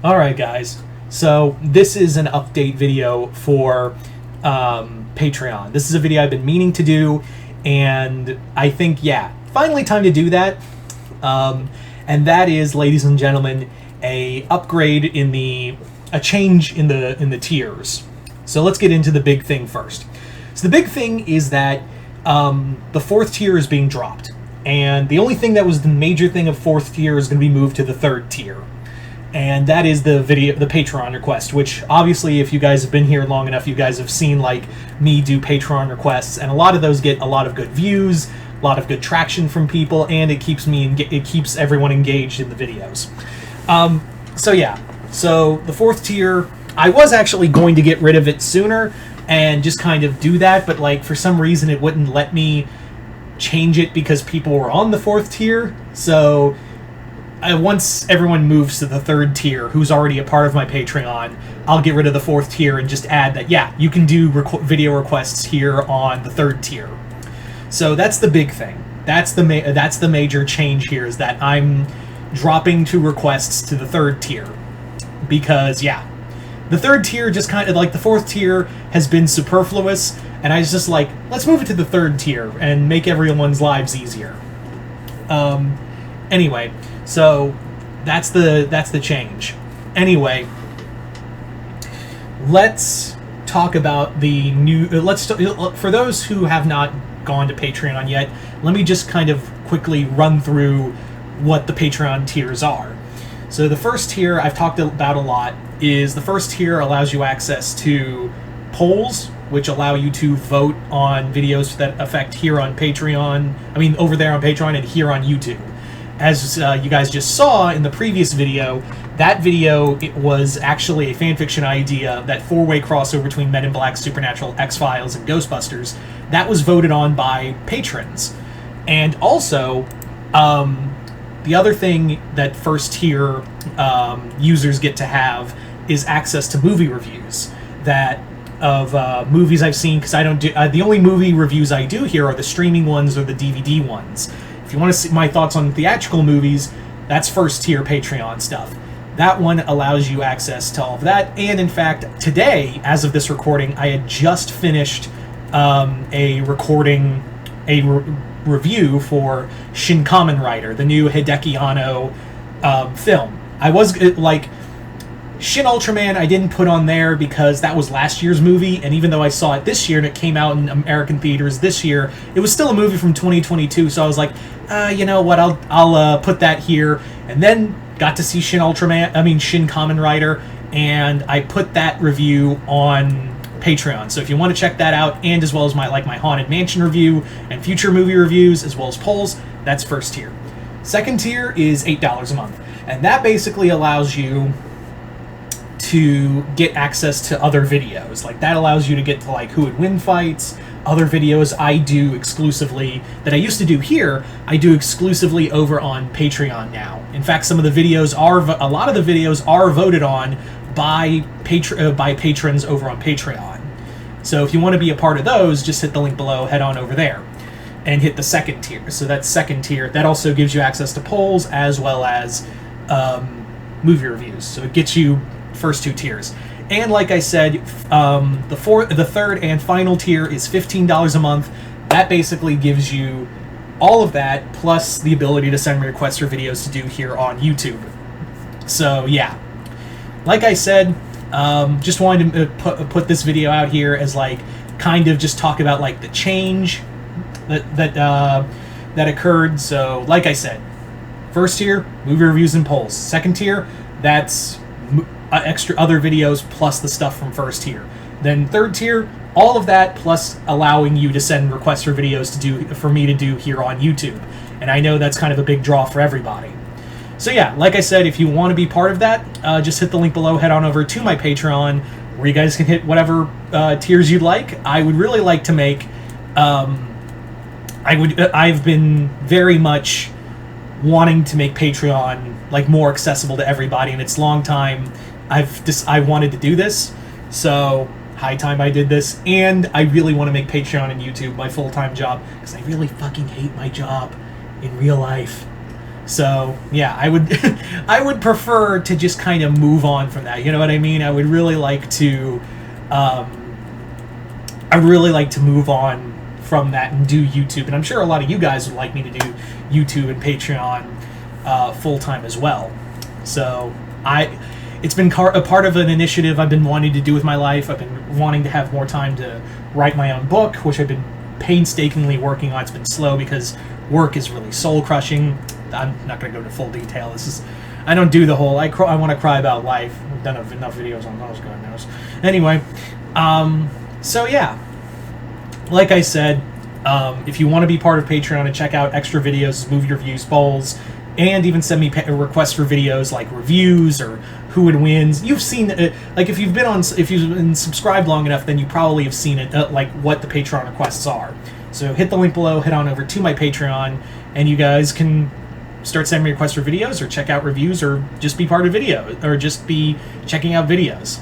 Alright guys, so this is an update video for Patreon. This is a video I've been meaning to do, and I think, yeah, finally time to do that. And that is, ladies and gentlemen, a change in the tiers. So let's get into the big thing first. So the big thing is that the 4th tier is being dropped, and the only thing that was the major thing of 4th tier is going to be moved to the 3rd tier. And that is the Patreon request, which obviously if you guys have been here long enough, you guys have seen like me do Patreon requests, and a lot of those get a lot of good views, a lot of good traction from people, and it keeps everyone engaged in the videos. So yeah, so the 4th tier, I was actually going to get rid of it sooner and just kind of do that, but like for some reason it wouldn't let me change it because people were on the 4th tier. So once everyone moves to the 3rd tier, who's already a part of my Patreon, I'll get rid of the 4th tier and just add that, yeah, you can do video requests here on the 3rd tier. So that's the big thing. That's the major change here, is that I'm dropping 2 requests to the 3rd tier. Because, yeah, the 3rd tier just kind of, like, the 4th tier has been superfluous, and I was just like, let's move it to the 3rd tier and make everyone's lives easier. Anyway, so that's the change. Anyway, let's talk about the new. For those who have not gone to Patreon yet, let me just kind of quickly run through what the Patreon tiers are. So the first tier I've talked about a lot is the first tier allows you access to polls, which allow you to vote on videos that affect here on Patreon. I mean, over there on Patreon and here on YouTube. As you guys just saw in the previous video, that video, it was actually a fanfiction idea, that 4-way crossover between Men in Black, Supernatural, X-Files, and Ghostbusters. That was voted on by patrons. And also, the other thing that first tier users get to have is access to movie reviews of movies I've seen, because I don't do the only movie reviews I do here are the streaming ones or the DVD ones. If you want to see my thoughts on theatrical movies, that's first tier Patreon stuff. That one allows you access to all of that. And in fact, today, as of this recording, I had just finished a review for Shin Kamen Rider, the new Hideki Anno film. I was like, Shin Ultraman I didn't put on there because that was last year's movie, and even though I saw it this year and it came out in American theaters this year, it was still a movie from 2022, so I was like, you know what, I'll put that here. And then got to see Shin Kamen Rider, and I put that review on Patreon. So if you want to check that out, and as well as my Haunted Mansion review and future movie reviews, as well as polls, that's first tier. Second tier is $8 a month, and that basically allows you to get access to other videos. Like, that allows you to get to like Who Would Win fights, other videos I do exclusively that I used to do here, I do exclusively over on Patreon now. In fact, a lot of the videos are voted on by patrons over on Patreon. So if you want to be a part of those, just hit the link below, head on over there, and hit the second tier. So that's second tier. That also gives you access to polls as well as movie reviews. So it gets you first 2 tiers. And like I said, the third and final tier is $15 a month. That basically gives you all of that, plus the ability to send me requests for videos to do here on YouTube. So yeah, like I said, just wanted to put this video out here as like kind of just talk about like the change that occurred. So like I said, first tier, movie reviews and polls. Second tier, that's extra other videos plus the stuff from first tier. Then third tier, all of that plus allowing you to send requests for videos for me to do here on YouTube. And I know that's kind of a big draw for everybody. So yeah, like I said, if you want to be part of that, just hit the link below, head on over to my Patreon, where you guys can hit whatever tiers you'd like. I would really like to make I've been very much wanting to make Patreon like more accessible to everybody, and it's a long time I wanted to do this, so high time I did this. And I really want to make Patreon and YouTube my full-time job, because I really fucking hate my job in real life. So yeah, I would I would prefer to just kind of move on from that. You know what I mean? I would really like to move on from that and do YouTube, and I'm sure a lot of you guys would like me to do YouTube and Patreon full time as well. So it's been a part of an initiative I've been wanting to do with my life. I've been wanting to have more time to write my own book, which I've been painstakingly working on. It's been slow because work is really soul crushing. I'm not going to go into full detail. I don't do the whole I want to cry about life. I've done enough videos on those, God knows. Anyway, so yeah, like I said, if you want to be part of Patreon and check out extra videos, movie reviews, polls, and even send me requests for videos like reviews or who would wins. You've seen it, like if you've been subscribed long enough, then you probably have seen it, like what the Patreon requests are. So hit the link below, head on over to my Patreon, and you guys can start sending me requests for videos or check out reviews or just be part of video or just be checking out videos.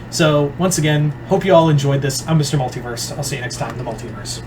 So once again, hope you all enjoyed this. I'm Mr. Multiverse. I'll see you next time in the Multiverse.